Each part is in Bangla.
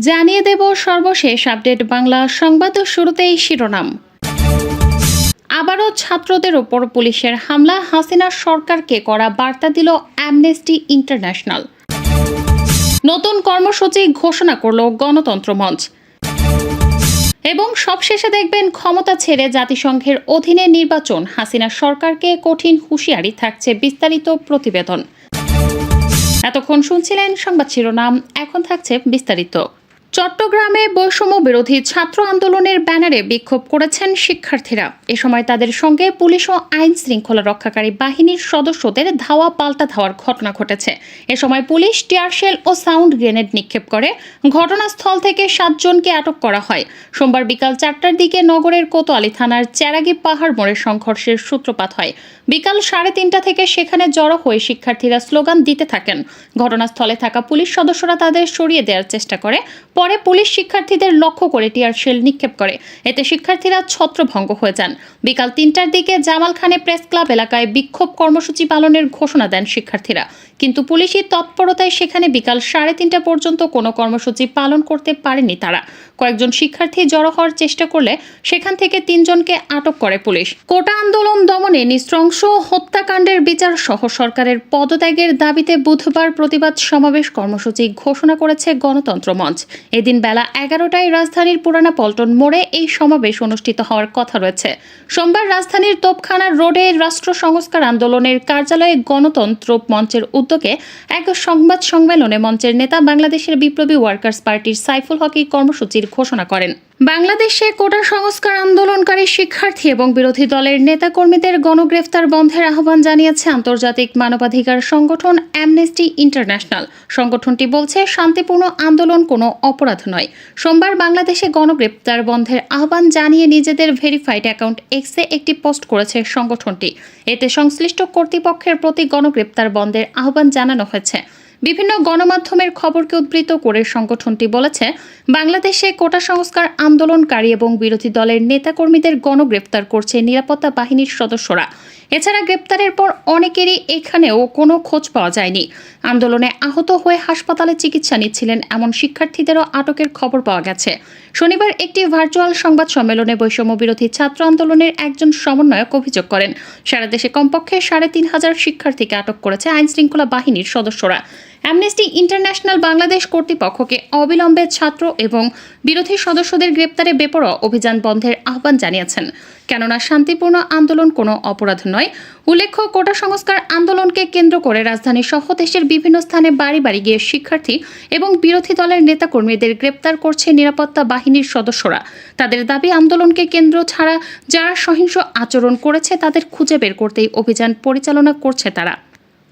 জানিয়ে দেব সর্বশেষ আপডেট বাংলা সংবাদ। শুরুতেই শিরোনাম। আবারও ছাত্রদের ওপর পুলিশের হামলা, হাসিনা সরকারকে করা বার্তা দিল অ্যামনেস্টি ইন্টারন্যাশনাল। নতুন কর্মসূচি ঘোষণা করল গণতন্ত্র মঞ্চ। এবং সবশেষে দেখবেন ক্ষমতা ছেড়ে জাতিসংঘের অধীনে নির্বাচন, হাসিনা সরকারকে কঠিন হুঁশিয়ারি, থাকছে বিস্তারিত প্রতিবেদন। এতক্ষণ শুনছিলেন সংবাদ শিরোনাম, এখন থাকছে বিস্তারিত। চট্টগ্রামে বৈষম্য বিরোধী ছাত্র আন্দোলনের ব্যানারে বিক্ষোভ করেছেন শিক্ষার্থীরা। এ সময় তাদের সঙ্গে পুলিশ ও আইন শৃঙ্খলা রক্ষাকারী বাহিনীর সদস্যদের ধাওয়া পাল্টা ধাওয়ার ঘটনা ঘটেছে। এ সময় পুলিশ টিয়ারশেল ও সাউন্ড গ্রেনেড নিক্ষেপ করে। ঘটনাস্থল থেকে 7 জনকে আটক করা হয়। সোমবার বিকাল 4টার দিকে নগরের কোতোয়ালি থানার চেরাগি পাহাড় মোড়ে সংঘর্ষের সূত্রপাত হয়। বিকাল 3:30 থেকে সেখানে জড়ো হয়ে শিক্ষার্থীরা স্লোগান দিতে থাকেন। ঘটনাস্থলে থাকা পুলিশ সদস্যরা তাদের সরিয়ে দেওয়ার চেষ্টা করে। পরে পুলিশ শিক্ষার্থীদের লক্ষ্য করে টিয়ার শেল নিক্ষেপ করে। এতে শিক্ষার্থীরা ছত্রভঙ্গ হয়ে যান। বিকাল 3টার দিকে জামালখানে প্রেস ক্লাব এলাকায় বিক্ষোভ কর্মসূচি পালনের ঘোষণা দেন শিক্ষার্থীরা, কিন্তু পুলিশি তৎপরতায় সেখানে বিকাল 3:30 পর্যন্ত কোনো কর্মসূচি পালন করতে পারেনি তারা। কয়েকজন শিক্ষার্থী জড়ো হওয়ার চেষ্টা করলে সেখান থেকে 3 জনকে আটক করে পুলিশ। কোটা আন্দোলন দমনে নৃশংস হত্যাকাণ্ডের বিচার সহ সরকারের পদত্যাগের দাবিতে বুধবার প্রতিবাদ সমাবেশ কর্মসূচি ঘোষণা করেছে গণতন্ত্র মঞ্চ। এদিন বেলা 11টায় রাজধানীর পুরানা পল্টন মোড়ে এই সমাবেশ অনুষ্ঠিত হওয়ার কথা রয়েছে। সোমবার রাজধানীর তোপখানা রোডে রাষ্ট্র সংস্কার আন্দোলনের কার্যালয়ে গণতন্ত্র মঞ্চের উদ্যোগে এক সংবাদ সম্মেলনে মঞ্চের নেতা বাংলাদেশের বিপ্লবী ওয়ার্কার্স পার্টির সাইফুল হক এই কর্মসূচির ঘোষণা করেন। বাংলাদেশে কোটা সংস্কার আন্দোলনকারী শিক্ষার্থী এবং বিরোধী দলের নেতাকর্মীদের গণগ্রেফতার বন্ধের আহ্বান জানিয়েছে আন্তর্জাতিক মানবাধিকার সংগঠন অ্যামনেস্টি ইন্টারন্যাশনাল। সংগঠনটি বলছে, শান্তিপূর্ণ আন্দোলন কোনো অপরাধ নয়। সোমবার বাংলাদেশে গণগ্রেফতার বন্ধের আহ্বান জানিয়ে নিজেদের ভেরিফাইড অ্যাকাউন্ট এক্সে একটি পোস্ট করেছে সংগঠনটি। এতে সংশ্লিষ্ট কর্তৃপক্ষের প্রতি গণগ্রেফতার বন্ধের আহ্বান জানানো হয়েছে। বিভিন্ন গণমাধ্যমের খবরকে উদ্ধৃত করে সংগঠনটি বলেছে, বাংলাদেশে কোটা সংস্কার আন্দোলনকারী এবং বিরোধী দলের নেতাকর্মীদের গণগ্রেফতার করছে নিরাপত্তা বাহিনীর সদস্যরা। এছাড়া গ্রেপ্তারের পর অনেকেরই এখানেও কোনো খোঁজ পাওয়া যায়নি। আন্দোলনে আহত হয়ে হাসপাতালে চিকিৎসা নিচ্ছিলেন এমন শিক্ষার্থীদেরও আটকের খবর পাওয়া গেছে। শনিবার একটি ভার্চুয়াল সংবাদ সম্মেলনে বৈষম্য বিরোধী ছাত্র আন্দোলনের একজন সমন্বয়ক অভিযোগ করেন, সারা দেশে কমপক্ষে 3,500 শিক্ষার্থীকে আটক করেছে আইন শৃঙ্খলা বাহিনীর সদস্যরা। অ্যামনেস্টি ইন্টারন্যাশনাল বাংলাদেশ কর্তৃপক্ষকে অবিলম্বে ছাত্র এবং বিরোধী সদস্যদের গ্রেপ্তারে বেপরোয়া অভিযান বন্ধের আহ্বান জানিয়েছেন, কেননা শান্তিপূর্ণ আন্দোলন কোনো অপরাধ নয়। উল্লেখ্য, কোটা সংস্কার আন্দোলনকে কেন্দ্র করে রাজধানী সহ দেশের বিভিন্ন স্থানে বাড়ি বাড়ি গিয়ে শিক্ষার্থী এবং বিরোধী দলের নেতাকর্মীদের গ্রেপ্তার করছে নিরাপত্তা বাহিনীর সদস্যরা। তাদের দাবি, আন্দোলনকে কেন্দ্র ছাড়া যারা সহিংস আচরণ করেছে তাদের খুঁজে বের করতেই অভিযান পরিচালনা করছে তারা।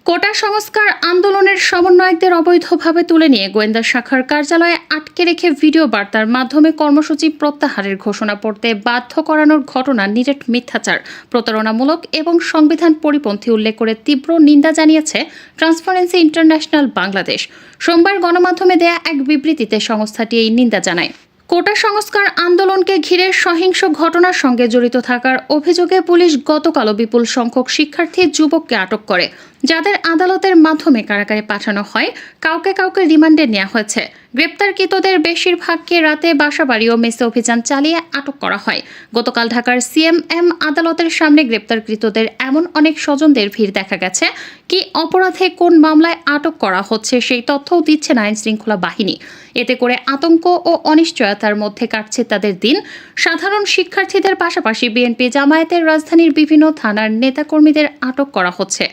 কোটা সংস্কার আন্দোলনের সমন্বয়কদের অবৈধভাবে তুলে নিয়ে গোয়েন্দা শাখার কার্যালয়ে আটকে রেখে ভিডিও বার্তার মাধ্যমে কর্মসূচি প্রত্যাহারের ঘোষণা পড়তে বাধ্য করানোর ঘটনা নিরেট মিথ্যাচার, প্রতারণামূলক এবং সংবিধান পরিপন্থী উল্লেখ করে তীব্র নিন্দা জানিয়েছে ট্রান্সপারেন্সি ইন্টারন্যাশনাল বাংলাদেশ। সোমবার গণমাধ্যমে দেয়া এক বিবৃতিতে সংস্থাটি এই নিন্দা জানায়। কোটা সংস্কার আন্দোলনকে ঘিরে সহিংস ঘটনার সঙ্গে জড়িত থাকার অভিযোগে পুলিশ গতকালও বিপুল সংখ্যক শিক্ষার্থী যুবককে আটক করে, যাদের আদালতের মাধ্যমে কারাগারে পাঠানো হয়। কাউকে কাউকে রিমান্ডে নেওয়া হয়েছে। গ্রেপ্তারকৃতদের বেশিরভাগকে রাতে বাসাবাড়ি ও মেসে অভিযান চালিয়ে আটক করা হয়। গতকাল ঢাকার সিএমএম আদালতের সামনে গ্রেপ্তারকৃতদের এমন অনেক স্বজনদের ভিড় দেখা গেছে। কি অপরাধে কোন মামলায় আটক করা হচ্ছে সেই তথ্যও দিচ্ছে না আইন শৃঙ্খলা বাহিনী। এতে করে আতঙ্ক ও অনিশ্চয়তার মধ্যে কাটছে তাদের দিন। সাধারণ শিক্ষার্থীদের পাশাপাশি বিএনপি জামায়াতের রাজধানীর বিভিন্ন থানার নেতাকর্মীদের আটক করা হচ্ছে।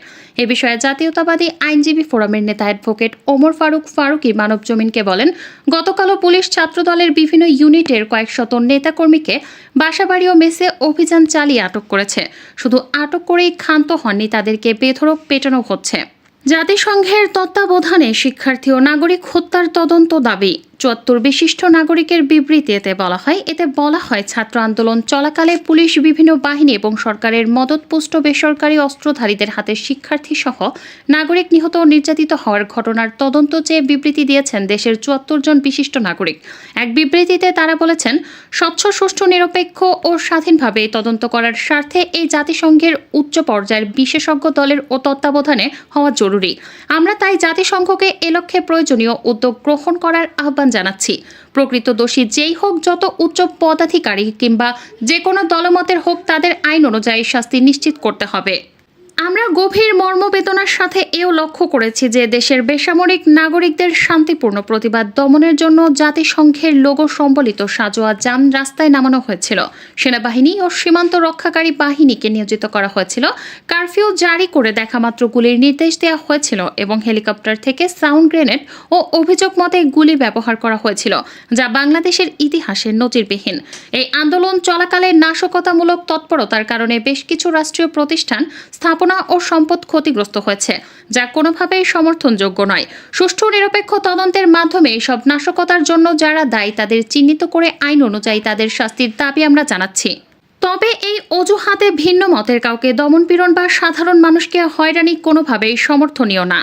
এ বিষয়ে জাতীয়তাবাদী আইনজীবী ফোরামের নেতা অ্যাডভোকেট ওমর ফারুকি মানবজমিনকে বলেন, গতকালও পুলিশ ছাত্রদলের বিভিন্ন ইউনিটের কয়েকশত নেতাকর্মীকে বাসাবাড়ি ও মেসে অভিযান চালিয়ে আটক করেছে। শুধু আটক করেই ক্ষান্ত হননি, তাদেরকে বেধড়ক পেটানো হচ্ছে। জাতিসংঘের তত্ত্বাবধানে শিক্ষার্থী ও নাগরিক হত্যার তদন্ত দাবি। 74 বিশিষ্ট নাগরিকের বিবৃতিতে বলা হয়, ছাত্র আন্দোলন চলাকালে পুলিশ, বিভিন্ন বাহিনী এবং সরকারের মদতপুষ্ট বেসরকারি অস্ত্রধারীদের হাতে শিক্ষার্থী সহ নাগরিক নিহত ও নির্যাতিত হওয়ার ঘটনার তদন্ত চেয়ে বিবৃতি দিয়েছেন দেশের 74 জন বিশিষ্ট নাগরিক। এক বিবৃতিতে তারা বলেছেন, স্বচ্ছ, সুষ্ঠু, নিরপেক্ষ ও স্বাধীনভাবে তদন্ত করার স্বার্থে এই জাতিসংঘের উচ্চ পর্যায়ের বিশেষজ্ঞ দলের ও তত্ত্বাবধানে হওয়া জরুরি। আমরা তাই জাতিসংঘকে এ লক্ষ্যে প্রয়োজনীয় উদ্যোগ গ্রহণ করার আহ্বান জানাচ্ছি। প্রকৃত দোষী যেই হোক, যত উচ্চ পদাধিকারী কিংবা যে কোনো দলমতের হোক, তাদের আইন অনুযায়ী শাস্তি নিশ্চিত করতে হবে। আমরা গভীর মর্মবেদনার সাথে এও লক্ষ্য করেছি যে দেশের বেসামরিক নাগরিকদের শান্তিপূর্ণ প্রতিবাদ দমনের জন্য জাতিসংঘের লোগো সম্বলিত সাঁজোয়া যান রাস্তায় নামানো হয়েছিল। সেনাবাহিনী ও সীমান্ত রক্ষাকারী বাহিনীকে নিয়োজিত করা হয়েছিল। কারফিউ জারি করে দেখামাত্র গুলির নির্দেশ দেওয়া হয়েছিল এবং হেলিকপ্টার থেকে সাউন্ড গ্রেনেড ও অভিযোগ মতে গুলি ব্যবহার করা হয়েছিল, যা বাংলাদেশের ইতিহাসে নজিরবিহীন। এই আন্দোলন চলাকালে নাশকতামূলক তৎপরতার কারণে বেশ কিছু রাষ্ট্রীয় প্রতিষ্ঠান, স্থাপনা ও সম্পদ ক্ষতিগ্রস্ত হয়েছে, যা কোনোভাবেই সমর্থনযোগ্য নয়। সুষ্ঠু নিরপেক্ষ তদন্তের মাধ্যমে এইসব নাশকতার জন্য যারা দায়ী তাদের চিহ্নিত করে আইন অনুযায়ী তাদের শাস্তির দাবি আমরা জানাচ্ছি। তবে এই অজুহাতে ভিন্ন মতের কাউকে দমনপীড়ন বা সাধারণ মানুষকে হয়রানি কোনোভাবেই সমর্থনীয় না।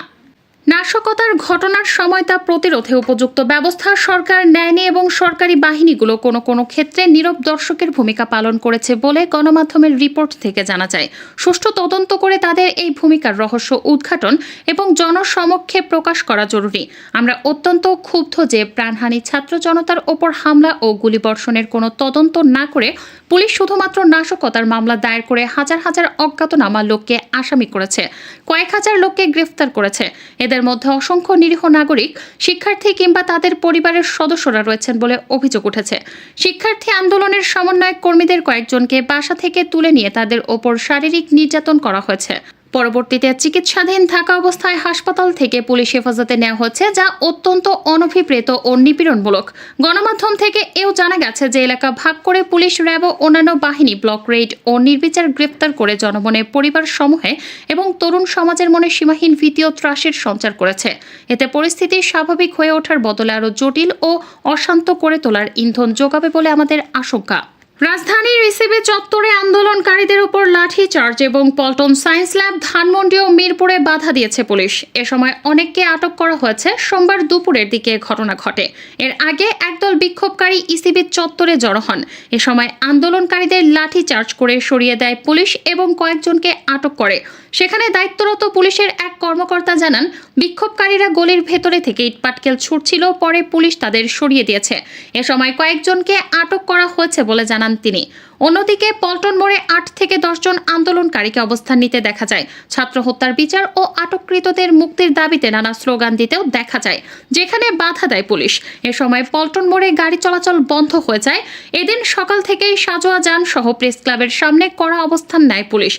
নাশকতার ঘটনার সময় তা প্রতিরোধে উপযুক্ত ব্যবস্থা সরকার নেয়নি এবং সরকারি বাহিনীগুলো কোনো কোনো ক্ষেত্রে নীরব দর্শকের ভূমিকা পালন করেছে বলে গণমাধ্যমের রিপোর্ট থেকে জানা যায়। সুষ্ঠু তদন্ত করে তাদের এই ভূমিকার রহস্য উদ্ঘাটন এবং জনসমক্ষে প্রকাশ করা জরুরি। আমরা অত্যন্ত ক্ষুব্ধ যে প্রাণহানি, ছাত্র জনতার ওপর হামলা ও গুলিবর্ষণের কোনো তদন্ত না করে পুলিশ শুধুমাত্র নাশকতার মামলা দায়ের করে হাজার হাজার অজ্ঞাতনামা লোককে আসামি করেছে, কয়েক হাজার লোককে গ্রেফতার করেছে। এদের মধ্যে অসংখ্য নিরীহ নাগরিক, শিক্ষার্থী কিংবা তাদের পরিবারের সদস্যরা রয়েছেন বলে অভিযোগ উঠেছে। শিক্ষার্থী আন্দোলনের সমন্বয়ক কর্মীদের কয়েকজনকে বাসা থেকে তুলে নিয়ে তাদের ওপর শারীরিক নির্যাতন করা হয়েছে। পরবর্তীতে চিকিৎসাধীন থাকা অবস্থায় হাসপাতাল থেকে পুলিশ হেফাজতে নেওয়া হচ্ছে, যা অত্যন্ত অনভিপ্রেত ও নিপীড়নমূলক। গণমাধ্যম থেকে এও জানা গেছে যে এলাকা ভাগ করে পুলিশ, র্যাব ও অন্যান্য বাহিনী ব্লক রেড ও নির্বিচার গ্রেফতার করে জনমনে, পরিবার সমূহে এবং তরুণ সমাজের মনে সীমাহীন ভীতি ও ত্রাসের সঞ্চার করেছে। এতে পরিস্থিতি স্বাভাবিক হয়ে ওঠার বদলে আরও জটিল ও অশান্ত করে তোলার ইন্ধন যোগাবে বলে আমাদের আশঙ্কা। রাজধানীর ইসিবি চত্বরে আন্দোলনকারীদের উপর লাঠিচার্জ এবং পল্টন সায়েন্স ল্যাব, ধানমন্ডি ও মিরপুরে বাধা দিয়েছে পুলিশ। এ সময় অনেককে আটক করা হয়েছে। সোমবার দুপুরের দিকে ঘটনা ঘটে। এর আগে একদল বিক্ষোভকারী ইসিবি চত্বরে জড়ো হন। এ সময় আন্দোলনকারীদের লাঠিচার্জ করে সরিয়ে দেয় পুলিশ এবং কয়েকজনকে আটক করে। সেখানে দায়িত্বরত পুলিশের এক কর্মকর্তা জানান, বিক্ষোভকারীরা গলির ভেতরে থেকে ইটপাটকেল ছুটছিল, পরে পুলিশ তাদের সরিয়ে দিয়েছে। এ সময় কয়েকজনকে আটক করা হয়েছে বলে জানান তিনি। অন্যদিকে পল্টন মোড়ে 8 থেকে 10 জন আন্দোলনকারীকে অবস্থান নিতে দেখা যায়। ছাত্র হত্যার বিচার ও আটককৃতদের মুক্তির দাবিতে নানা স্লোগান দিতেও দেখা যায়, যেখানে বাধা দেয় পুলিশ। এ সময় পল্টন মোড়ে গাড়ি চলাচল বন্ধ হয়ে যায়। এদিন সকাল থেকেই সাঁজোয়া যান সহ প্রেস ক্লাবের সামনে কড়া অবস্থান নেয় পুলিশ।